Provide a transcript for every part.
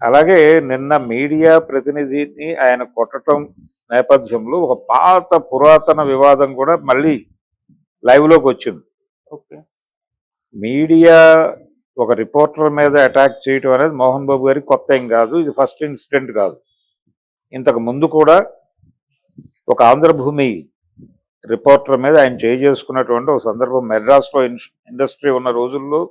అలాగే నిన్న మీడియా ప్రతినిధిని ఆయన కొట్టడం నేపథ్యంలో ఒక పాత పురాతన వివాదం కూడా మళ్ళీ లైవ్లోకి వచ్చింది. ఓకే. మీడియా ఒక రిపోర్టర్ మీద అటాక్ చేయడం అనేది మోహన్ బాబు గారికి కొత్త ఏం కాదు. ఇది ఫస్ట్ ఇన్సిడెంట్ కాదు. ఇంతకు ముందు కూడా ఒక ఆంధ్రభూమి రిపోర్టర్ మీద ఆయన చేసుకున్నటువంటి ఒక సందర్భం మెడ్రాస్లో ఇండస్ట్రీ ఉన్న రోజుల్లో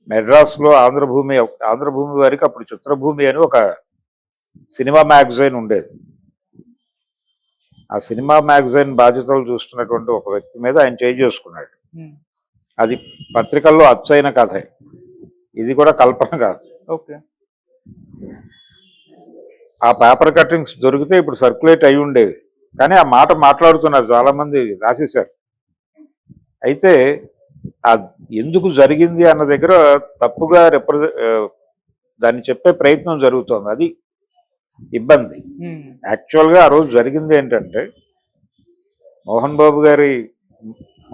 మెడ్రాస్లో ఆంధ్రభూమి వారికి అప్పుడు చిత్రభూమి అని ఒక సినిమా మ్యాగజైన్ ఉండేది. ఆ సినిమా మ్యాగజైన్ బాధ్యతలు చూస్తున్నటువంటి ఒక వ్యక్తి మీద ఆయన చేసుకున్నాడు. అది పత్రికల్లో అచ్చైన కథ. ఇది కూడా కల్పన కాదు. ఓకే. ఆ పేపర్ కట్టింగ్స్ దొరికితే ఇప్పుడు సర్క్యులేట్ అయి ఉండేవి. కానీ ఆ మాట మాట్లాడుతున్నారు, చాలామంది రాసేశారు. అయితే ఎందుకు జరిగింది అన్న దగ్గర తప్పుగా దాన్ని చెప్పే ప్రయత్నం జరుగుతోంది. అది ఇబ్బంది. యాక్చువల్గా ఆ రోజు జరిగింది ఏంటంటే, మోహన్ బాబు గారి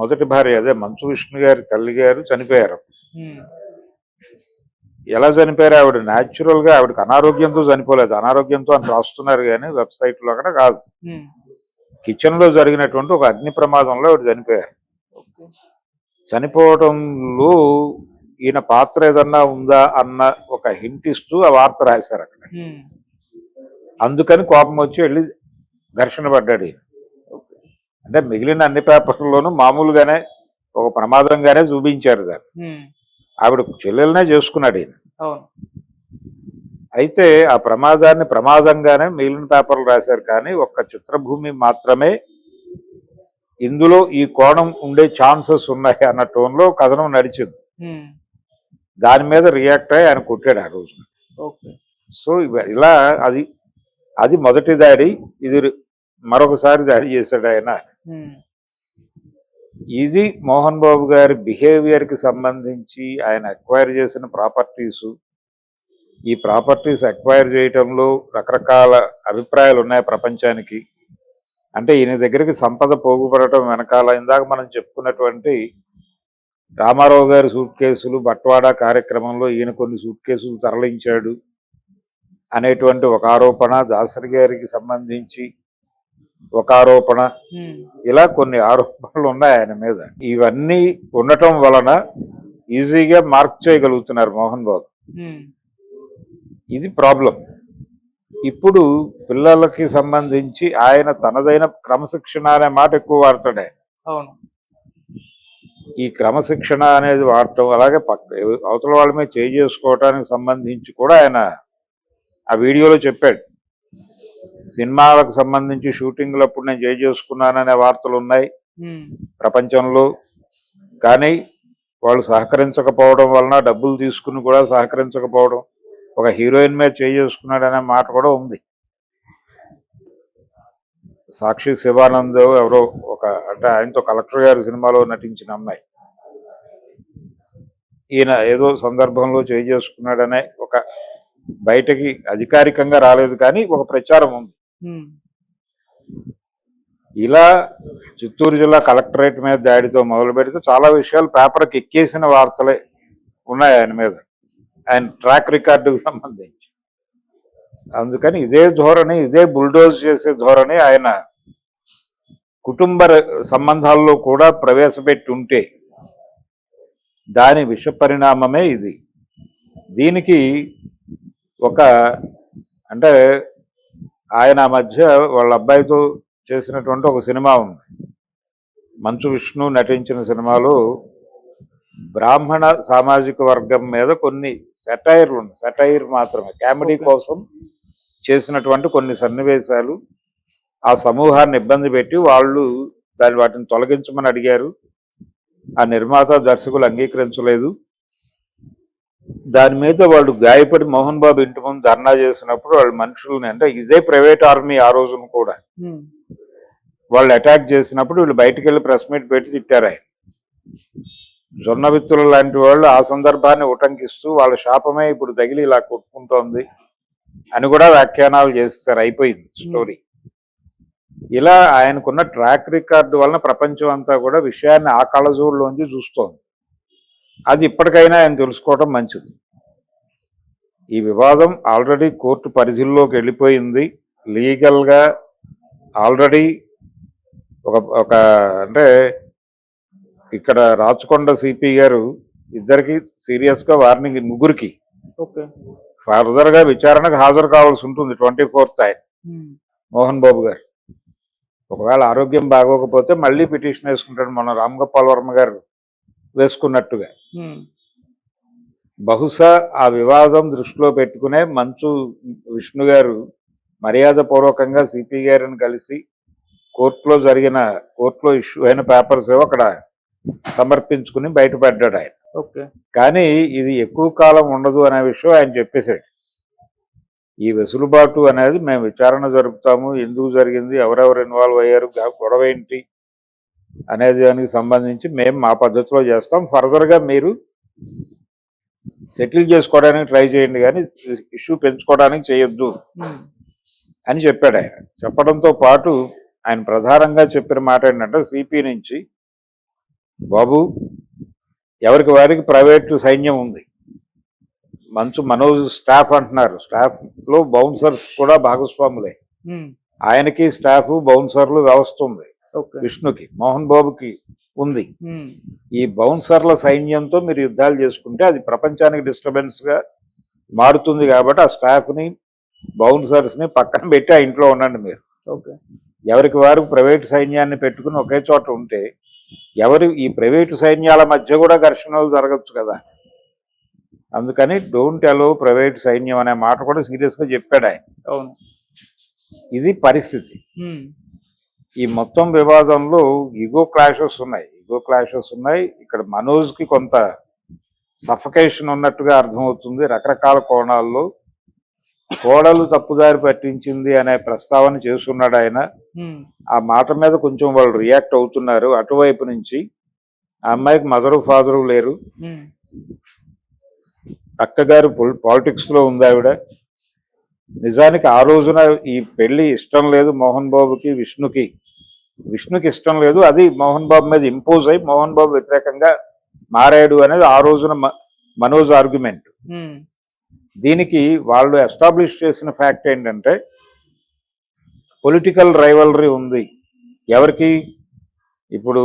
మొదటి భార్య అదే మంచు విష్ణు గారి తల్లి గారు చనిపోయారు. ఎలా చనిపోయారు? ఆవిడ న్యాచురల్గా ఆవిడకి అనారోగ్యంతో చనిపోలేదు. అనారోగ్యంతో అని రాస్తున్నారు కానీ వెబ్సైట్లో అక్కడ కాదు. కిచెన్లో జరిగినటువంటి ఒక అగ్ని ప్రమాదంలో ఆవిడ చనిపోయారు. చనిపోవడంలో ఈయన పాత్ర ఏదన్నా ఉందా అన్న ఒక హింట్ ఇస్తూ ఆ వార్త రాశారు అక్కడ. అందుకని కోపం వచ్చి వెళ్ళి ఘర్షణ పడ్డాడు. అంటే మిగిలిన అన్ని పేపర్లలోనూ మామూలుగానే ఒక ప్రమాదంగానే చూపించారు దాన్ని. ఆవిడ చెల్లెలనే చేసుకున్నాడు ఈయన. అయితే ఆ ప్రమాదాన్ని ప్రమాదంగానే మిగిలిన పేపర్లు రాశారు. కానీ ఒక్క చిత్రభూమి మాత్రమే ఇందులో ఈ కోణం ఉండే ఛాన్సెస్ ఉన్నాయి అన్న టోన్లో కథనం నడిచింది. దాని మీద రియాక్ట్ అయ్యి ఆయన కొట్టాడు ఆ రోజు. సో ఇలా అది మొదటి దాడి. ఇది మరొకసారి దాడి చేశాడు ఆయన. ఇది మోహన్ బాబు గారి బిహేవియర్కి సంబంధించి ఆయన అక్వైర్ చేసిన ప్రాపర్టీసు. ఈ ప్రాపర్టీస్ అక్వైర్ చేయటంలో రకరకాల అభిప్రాయాలు ఉన్నాయి ప్రపంచానికి. అంటే ఈయన దగ్గరికి సంపద పోగుపడటం వెనకాల ఇందాక మనం చెప్పుకున్నటువంటి రామారావు గారి సూట్ కేసులు బట్వాడా కార్యక్రమంలో ఈయన కొన్ని సూట్ కేసులు తరలించాడు అనేటువంటి ఒక ఆరోపణ, దాసరి గారికి సంబంధించి ఒక ఆరోపణ, ఇలా కొన్ని ఆరోపణలు ఉన్నాయి ఆయన మీద. ఇవన్నీ ఉండటం వలన ఈజీగా మార్క్ చేయగలుగుతున్నారు మోహన్ బాబు. ఇది ప్రాబ్లం. ఇప్పుడు పిల్లలకి సంబంధించి ఆయన తనదైన క్రమశిక్షణ అనే మాట ఎక్కువ వాడతాడే. ఈ క్రమశిక్షణ అనేది వాడటం, అలాగే అవతల వాళ్ళ మీద చేసుకోవటానికి సంబంధించి కూడా ఆయన ఆ వీడియోలో చెప్పాడు. సినిమాలకు సంబంధించి షూటింగ్లప్పుడు నేను చేసుకున్నాననే వార్తలు ఉన్నాయి ప్రపంచంలో. కానీ వాళ్ళు సహకరించకపోవడం వలన, డబ్బులు తీసుకుని కూడా సహకరించకపోవడం, ఒక హీరోయిన్ మీద చేసుకున్నాడనే మాట కూడా ఉంది. సాక్షి శివానంద్ ఎవరో అంటే ఆయనతో కలెక్టర్ గారి సినిమాలో నటించిన అమ్మాయి, ఈయన ఏదో సందర్భంలో చేసుకున్నాడనే ఒక బయటకి అధికారికంగా రాలేదు కానీ ఒక ప్రచారం ఉంది. ఇలా చిత్తూరు జిల్లా కలెక్టరేట్ మీద దాడితో మొదలు పెడితే చాలా విషయాలు పేపర్కి ఎక్కేసిన వార్తలే ఉన్నాయి ఆయన మీద, ఆయన ట్రాక్ రికార్డుకు సంబంధించి. అందుకని ఇదే ధోరణి, ఇదే బుల్డోజ్ చేసే ధోరణి ఆయన కుటుంబ సంబంధాల్లో కూడా ప్రవేశపెట్టి ఉంటే దాని విష పరిణామమే ఇది. దీనికి అంటే ఆయన మధ్య వాళ్ళ అబ్బాయితో చేసినటువంటి ఒక సినిమా ఉంది, మంచు విష్ణు నటించిన సినిమాలో బ్రాహ్మణ సామాజిక వర్గం మీద కొన్ని సెటైర్లు ఉన్నాయి. సెటైర్ మాత్రమే, కామెడీ కోసం చేసినటువంటి కొన్ని సన్నివేశాలు ఆ సమూహాన్ని ఇబ్బంది పెట్టి వాళ్ళు వాటిని తొలగించమని అడిగారు. ఆ నిర్మాత దర్శకులు అంగీకరించలేదు. దాని మీద వాళ్ళు గాయపడి మోహన్ బాబు ఇంటి ముందు ధర్నా చేసినప్పుడు వాళ్ళ మనుషుల్ని, అంటే ఇదే ప్రైవేట్ ఆర్మీ ఆ రోజున కూడా, వాళ్ళు అటాక్ చేసినప్పుడు వీళ్ళు బయటికి వెళ్ళి ప్రెస్ మీట్ పెట్టి తిట్టారు ఆయన. జొన్న విత్తులు లాంటి వాళ్ళు ఆ సందర్భాన్ని ఉటంకిస్తూ వాళ్ళ శాపమే ఇప్పుడు తగిలి ఇలా కొట్టుకుంటోంది అని కూడా వ్యాఖ్యానాలు చేస్తారు. అయిపోయింది స్టోరీ. ఇలా ఆయనకున్న ట్రాక్ రికార్డు వలన ప్రపంచం అంతా కూడా విషయాన్ని ఆ కళ్ళజోడులోంచి చూస్తోంది. అది ఇప్పటికైనా ఆయన తెలుసుకోవడం మంచిది. ఈ వివాదం ఆల్రెడీ కోర్టు పరిధిలోకి వెళ్ళిపోయింది. లీగల్గా ఆల్రెడీ ఒక ఒక అంటే ఇక్కడ రాచకొండ సిపి గారు ఇద్దరికి సీరియస్గా వార్నింగ్, ముగ్గురికి ఓకే. ఫర్దర్గా విచారణకు హాజరు కావాల్సి ఉంటుంది 24th ఆయన మోహన్ బాబు గారు. ఒకవేళ ఆరోగ్యం బాగోకపోతే మళ్ళీ పిటిషన్ వేసుకుంటాడు, మన రామ్ గోపాల్ వర్మ గారు వేసుకున్నట్టుగా. బహుశా ఆ వివాదం దృష్టిలో పెట్టుకునే మంచు విష్ణు గారు మర్యాదపూర్వకంగా సిపి గారిని కలిసి కోర్టులో ఇష్యూ అయిన పేపర్స్ ఏవో అక్కడ సమర్పించుకుని బయటపడ్డాడు ఆయన. ఓకే. కానీ ఇది ఎక్కువ కాలం ఉండదు అనే విషయం ఆయన చెప్పేశాడు. ఈ వెసులుబాటు అనేది మేము విచారణ జరుపుతాము, ఎందుకు జరిగింది, ఎవరెవరు ఇన్వాల్వ్ అయ్యారు, గొడవ ఏంటి అనేది దానికి సంబంధించి మేము మా పద్ధతిలో చేస్తాం, ఫర్దర్గా మీరు సెటిల్ చేసుకోవడానికి ట్రై చేయండి కానీ ఇష్యూ పెంచుకోవడానికి చేయొద్దు అని చెప్పాడు ఆయన. చెప్పడంతో పాటు ఆయన ప్రధానంగా చెప్పిన మాట ఏంటంటే, సిపి నుంచి బాబు ఎవరికి వారికి ప్రైవేటు సైన్యం ఉంది, మంచు మనోజ్ స్టాఫ్ అంటున్నారు, స్టాఫ్లో బౌన్సర్స్ కూడా భాగస్వాములే, ఆయనకి స్టాఫ్ బౌన్సర్లు వ్యవస్థ ఉంది, విష్ణుకి మోహన్ బాబుకి ఉంది. ఈ బౌన్సర్ల సైన్యంతో మీరు యుద్ధాలు చేసుకుంటే అది ప్రపంచానికి డిస్టర్బెన్స్గా మారుతుంది, కాబట్టి ఆ స్టాఫ్ని బౌన్సర్స్ని పక్కన పెట్టి ఆ ఇంట్లో ఉండండి మీరు. ఎవరికి వారు ప్రైవేటు సైన్యాన్ని పెట్టుకుని ఒకే చోట ఉంటే ఈ ప్రైవేటు సైన్యాల మధ్య కూడా ఘర్షణలు జరగచ్చు కదా, అందుకని డోంట్ అలో ప్రైవేట్ సైన్యం అనే మాట కూడా సీరియస్గా చెప్పాడు ఆయన. అవును, ఇది పరిస్థితి. ఈ మొత్తం వివాదంలో ఈగో క్లాషెస్ ఉన్నాయి. ఇక్కడ మనోజ్కి కొంత సఫకేషన్ ఉన్నట్టుగా అర్థమవుతుంది. రకరకాల కోణాల్లో కోడలు తప్పుదారి పట్టించింది అనే ప్రస్తావన చేస్తున్నాడు ఆయన. ఆ మాట మీద కొంచెం వాళ్ళు రియాక్ట్ అవుతున్నారు అటువైపు నుంచి. ఆ అమ్మాయికి మదరు ఫాదరు లేరు, అక్కగారు పాలిటిక్స్లో ఉంది ఆవిడ. నిజానికి ఆ రోజున ఈ పెళ్లి ఇష్టం లేదు మోహన్ బాబుకి, విష్ణుకి ఇష్టం లేదు. అది మోహన్ బాబు మీద ఇంపోజ్ అయి మోహన్ బాబు వ్యతిరేకంగా మారాడు అనేది ఆ రోజున మనోజ్ ఆర్గ్యుమెంట్. దీనికి వాళ్ళు ఎస్టాబ్లిష్ చేసిన ఫ్యాక్ట్ ఏంటంటే, పొలిటికల్ రైవలరీ ఉంది. ఎవరికి? ఇప్పుడు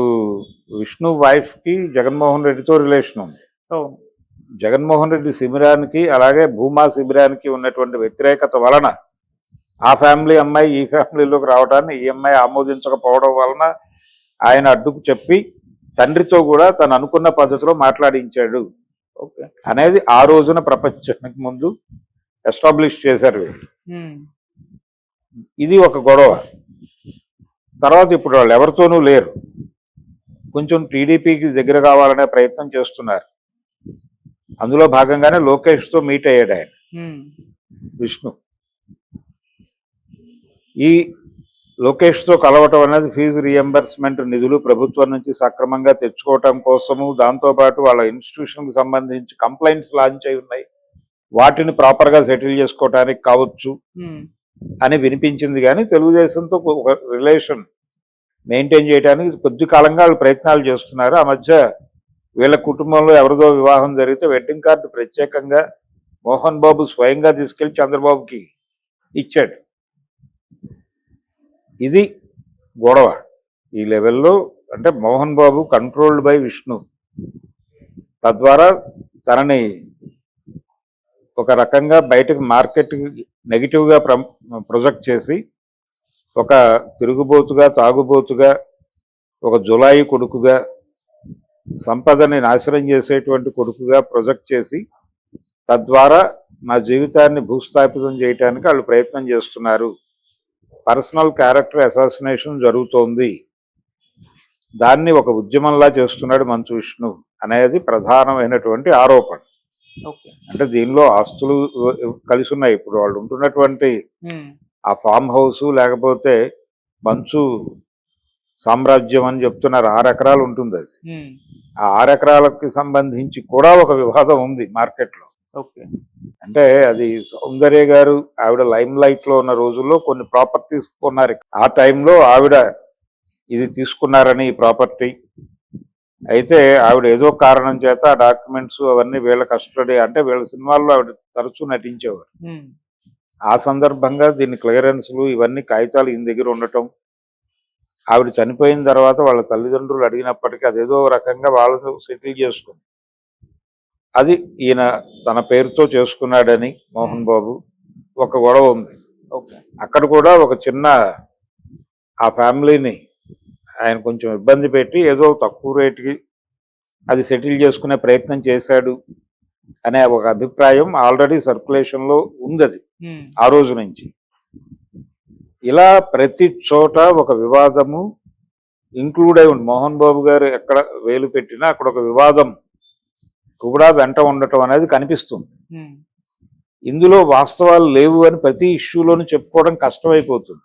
విష్ణు వైఫ్కి జగన్మోహన్ రెడ్డితో రిలేషన్ ఉంది. జగన్మోహన్ రెడ్డి శిబిరానికి అలాగే భూమా శిబిరానికి ఉన్నటువంటి వ్యతిరేకత వలన ఆ ఫ్యామిలీ అమ్మాయి ఈ ఫ్యామిలీలోకి రావడాన్ని ఈ అమ్మాయి ఆమోదించకపోవడం వలన ఆయన అడ్డుకు చెప్పి తండ్రితో కూడా తను అనుకున్న పద్ధతిలో మాట్లాడించాడు అనేది ఆ రోజున ప్రపంచానికి ముందు ఎస్టాబ్లిష్ చేశారు వీళ్ళు. ఇది ఒక గొడవ. తర్వాత ఇప్పుడు వాళ్ళు ఎవరితోనూ లేరు, కొంచెం టీడీపీకి దగ్గర కావాలనే ప్రయత్నం చేస్తున్నారు. అందులో భాగంగానే లోకేష్తో మీట్ అయ్యాడు ఆయన విష్ణు. ఈ లోకేష్తో కలవటం అనేది ఫీజు రియంబర్స్మెంట్ నిధులు ప్రభుత్వం నుంచి సక్రమంగా తెచ్చుకోవటం కోసము, దాంతోపాటు వాళ్ళ ఇన్స్టిట్యూషన్కి సంబంధించి కంప్లైంట్స్ లాంచ్ అయి ఉన్నాయి, వాటిని ప్రాపర్గా సెటిల్ చేసుకోవటానికి కావచ్చు అని వినిపించింది. కానీ తెలుగుదేశంతో ఒక రిలేషన్ మెయింటైన్ చేయడానికి కొద్ది కాలంగా వాళ్ళు ప్రయత్నాలు చేస్తున్నారు. ఆ మధ్య వీళ్ళ కుటుంబంలో ఎవరిదో వివాహం జరిగితే వెడ్డింగ్ కార్డు ప్రత్యేకంగా మోహన్ బాబు స్వయంగా తీసుకెళ్లి చంద్రబాబుకి ఇచ్చాడు. ఇది గొడవ ఈ లెవెల్లో. అంటే మోహన్ బాబు కంట్రోల్డ్ బై విష్ణు, తద్వారా తనని ఒక రకంగా బయటకు మార్కెట్కి నెగిటివ్గా ప్రొజెక్ట్ చేసి ఒక తిరుగుబోతుగా, తాగుబోతుగా, ఒక జులాయి కొడుకుగా, సంపదని నాశనం చేసేటువంటి కొడుకుగా ప్రొజెక్ట్ చేసి తద్వారా నా జీవితాన్ని భూస్థాపితం చేయడానికి వాళ్ళు ప్రయత్నం చేస్తున్నారు. పర్సనల్ క్యారెక్టర్ అసాసినేషన్ జరుగుతోంది, దాన్ని ఒక ఉద్యమంలా చేస్తున్నాడు మంచు విష్ణు అనేది ప్రధానమైనటువంటి ఆరోపణ. అంటే దీనిలో ఆస్తులు కలిసి ఉన్నాయి. ఇప్పుడు వాళ్ళు ఉంటున్నటువంటి ఆ ఫామ్ హౌస్ లేకపోతే మంచు సామ్రాజ్యం అని చెప్తున్నారు, 6 ఎకరాలు ఉంటుంది. అది ఆ 6 ఎకరాలకి సంబంధించి కూడా ఒక వివాదం ఉంది మార్కెట్లో. అంటే అది సౌందర్య గారు ఆవిడ లైమ్ లైట్ లో ఉన్న రోజుల్లో కొన్ని ప్రాపర్టీస్ కొన్నారు. ఆ టైంలో ఆవిడ ఇది తీసుకున్నారని ఈ ప్రాపర్టీ అయితే ఆవిడ ఏదో కారణం చేత ఆ డాక్యుమెంట్స్ అవన్నీ వీళ్ళ కస్టడీ, అంటే వీళ్ళ సినిమాల్లో ఆవిడ తరచూ నటించేవారు. ఆ సందర్భంగా దీని క్లియరెన్స్లు ఇవన్నీ కాగితాలు ఈయన దగ్గర ఉండటం, ఆవిడ చనిపోయిన తర్వాత వాళ్ళ తల్లిదండ్రులు అడిగినప్పటికీ అదేదో రకంగా వాళ్ళతో సెటిల్ చేసుకుంది. అది ఈయన తన పేరుతో చేసుకున్నాడని మోహన్ బాబు ఒక గొడవ ఉంది. అక్కడ కూడా ఒక చిన్న ఆ ఫ్యామిలీని ఆయన కొంచెం ఇబ్బంది పెట్టి ఏదో తక్కువ రేటుకి అది సెటిల్ చేసుకునే ప్రయత్నం చేశాడు అనే ఒక అభిప్రాయం ఆల్రెడీ సర్క్యులేషన్లో ఉంది. అది ఆ రోజు నుంచి ఇలా ప్రతి చోట ఒక వివాదము ఇంక్లూడ్ అయి ఉంది. మోహన్ బాబు గారు ఎక్కడ వేలు పెట్టినా అక్కడ ఒక వివాదం కూడా వెంట ఉండటం అనేది కనిపిస్తుంది. ఇందులో వాస్తవాలు లేవు అని ప్రతి ఇష్యూలోనూ చెప్పుకోవడం కష్టమైపోతుంది.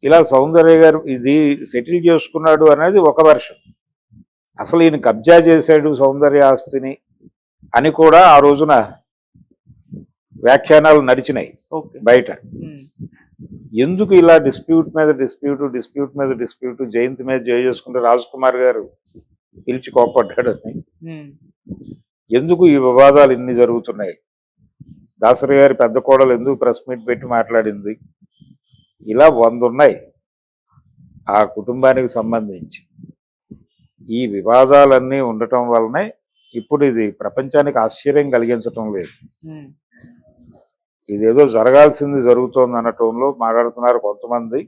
ఇలా సౌందర్య గారు ఇది సెటిల్ చేసుకున్నాడు అనేది ఒక వెర్షన్. అసలు ఈయన కబ్జా చేశాడు సౌందర్య ఆస్తిని అని కూడా ఆ రోజున వ్యాఖ్యానాలు నడిచినాయి బయట. ఎందుకు ఇలా డిస్ప్యూట్ మీద డిస్ప్యూట్ జయంతి మీద చేసుకుంటే రాజ్ కుమార్ గారు పిలిచి కోపడ్డాడని, ఎందుకు ఈ వివాదాలు ఇన్ని జరుగుతున్నాయి, దాసరి గారి పెద్ద కోడలు ఎందుకు ప్రెస్ మీట్ పెట్టి మాట్లాడింది, ఇలా 100 ఉన్నాయి ఆ కుటుంబానికి సంబంధించి. ఈ వివాదాలన్నీ ఉండటం వల్లనే ఇప్పుడు ఇది ప్రపంచానికి ఆశ్చర్యం కలిగించటం లేదు. ఇదేదో జరగాల్సింది జరుగుతోంది అనటంలో మాట్లాడుతున్నారు కొంతమంది.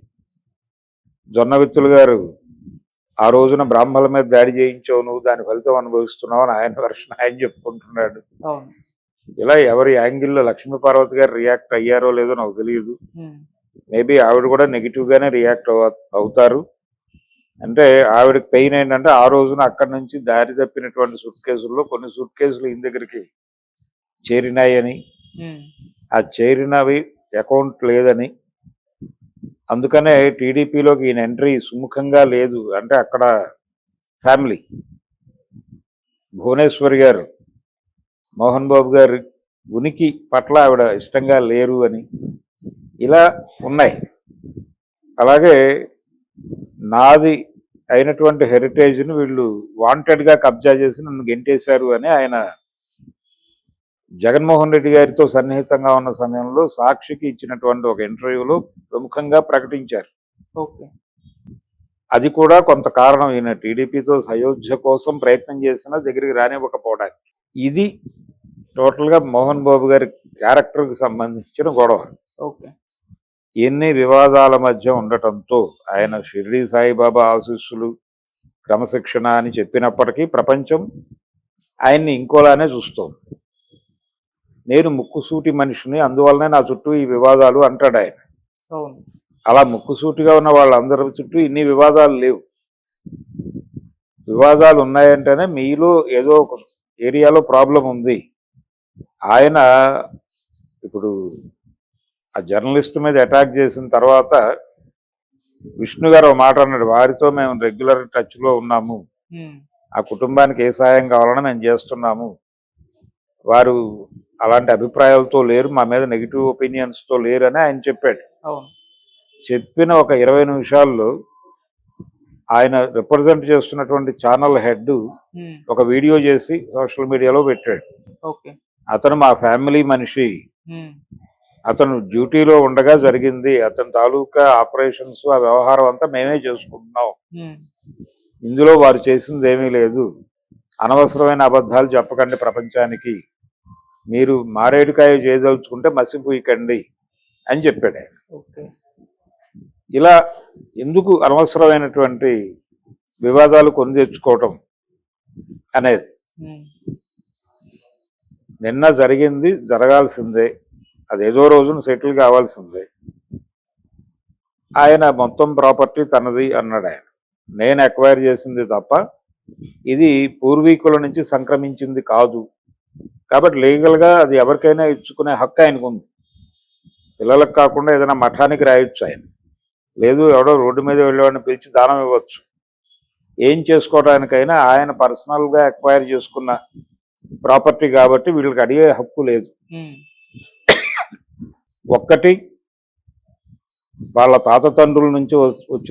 జొన్నవిత్తులు గారు ఆ రోజున బ్రాహ్మణుల మీద దాడి చేయించావు, నువ్వు దాని ఫలితం అనుభవిస్తున్నావు అని ఆయన వర్షన్ ఆయన చెప్పుకుంటున్నాడు. ఇలా ఎవరి యాంగిల్లో లక్ష్మీ పార్వతి గారు రియాక్ట్ అయ్యారో లేదో నాకు తెలియదు. మేబీ ఆవిడ కూడా నెగిటివ్ గానే రియాక్ట్ అవుతారు. అంటే ఆవిడకి పెయిన్ ఏంటంటే ఆ రోజున అక్కడి నుంచి దారి తప్పినటువంటి సూట్ కేసుల్లో కొన్ని సూట్ కేసులు ఈయన దగ్గరికి చేరినాయని, ఆ చేరినవి అకౌంట్ లేదని, అందుకనే టీడీపీలోకి ఈయన ఎంట్రీ సుముఖంగా లేదు. అంటే అక్కడ ఫ్యామిలీ భువనేశ్వరి గారు మోహన్ బాబు గారి ఉనికి పట్ల ఆవిడ ఇష్టంగా లేరు అని ఇలా ఉన్నాయి. అలాగే నాది అయినటువంటి హెరిటేజ్ని వీళ్ళు వాంటెడ్గా కబ్జా చేసి నన్ను గెంటేశారు అని ఆయన జగన్మోహన్ రెడ్డి గారితో సన్నిహితంగా ఉన్న సమయంలో సాక్షికి ఇచ్చినటువంటి ఒక ఇంటర్వ్యూలో ప్రముఖంగా ప్రకటించారు. అది కూడా కొంత కారణం ఈయన టీడీపీతో సయోధ్య కోసం ప్రయత్నం చేసినా దగ్గరికి రానివ్వకపోవడానికి. ఇది టోటల్గా మోహన్ బాబు గారి క్యారెక్టర్కి సంబంధించిన గొడవ. ఎన్ని వివాదాల మధ్య ఉండటంతో ఆయన షిరిడి సాయిబాబా ఆశీస్సులు క్రమశిక్షణ అని చెప్పినప్పటికీ ప్రపంచం ఆయన్ని ఇంకోలానే చూస్తోంది. నేను ముక్కుసూటి మనిషిని, అందువల్లనే నా చుట్టూ ఈ వివాదాలు అంటాడు ఆయన. అలా ముక్కుసూటిగా ఉన్న వాళ్ళందరి చుట్టూ ఇన్ని వివాదాలు లేవు. వివాదాలు ఉన్నాయంటేనే మీలో ఏదో ఒక ఏరియాలో ప్రాబ్లం ఉంది. ఆయన ఇప్పుడు ఆ జర్నలిస్ట్ మీద అటాక్ చేసిన తర్వాత విష్ణు గారు ఒక మాట అన్నాడు, వారితో మేము రెగ్యులర్ టచ్లో ఉన్నాము, ఆ కుటుంబానికి ఏ సాయం కావాలన్నా మేము చేస్తున్నాము, వారు అలాంటి అభిప్రాయాలతో లేరు, మా మీద నెగిటివ్ ఒపీనియన్స్తో లేరు అని ఆయన చెప్పాడు. చెప్పిన ఒక 20 నిమిషాల్లో ఆయన రిప్రజెంట్ చేస్తున్నటువంటి ఛానల్ హెడ్ ఒక వీడియో చేసి సోషల్ మీడియాలో పెట్టాడు. అతను మా ఫ్యామిలీ మనిషి, అతను డ్యూటీలో ఉండగా జరిగింది, అతని తాలూకా ఆపరేషన్స్ ఆ వ్యవహారం అంతా మేమే చేసుకుంటున్నాం, ఇందులో వారు చేసింది ఏమీ లేదు, అనవసరమైన అబద్ధాలు చెప్పకండి ప్రపంచానికి, మీరు మారేడుకాయ చేయదలుచుకుంటే మసిపూయకండి అని చెప్పాడు ఆయన. ఇలా ఎందుకు అనవసరమైనటువంటి వివాదాలు కొని తెచ్చుకోవటం అనేది. నిన్న జరిగింది జరగాల్సిందే, అదేదో రోజున సెటిల్ కావాల్సిందే. ఆయన మొత్తం ప్రాపర్టీ తనది అన్నాడు ఆయన. నేను ఎక్వైర్ చేసింది తప్ప ఇది పూర్వీకుల నుంచి సంక్రమించింది కాదు, కాబట్టి లీగల్గా అది ఎవరికైనా ఇచ్చుకునే హక్కు ఆయనకు ఉంది. పిల్లలకు కాకుండా ఏదైనా మఠానికి రాయొచ్చు ఆయన, లేదు ఎవడో రోడ్డు మీద వెళ్ళేవాడిని పిలిచి దానం ఇవ్వచ్చు. ఏం చేసుకోవడానికైనా ఆయన పర్సనల్గా ఎక్వైర్ చేసుకున్న ప్రాపర్టీ కాబట్టి వీళ్ళకి అడిగే హక్కు లేదు. ఒక్కటి వాళ్ళ తాత తండ్రుల నుంచి వచ్చిన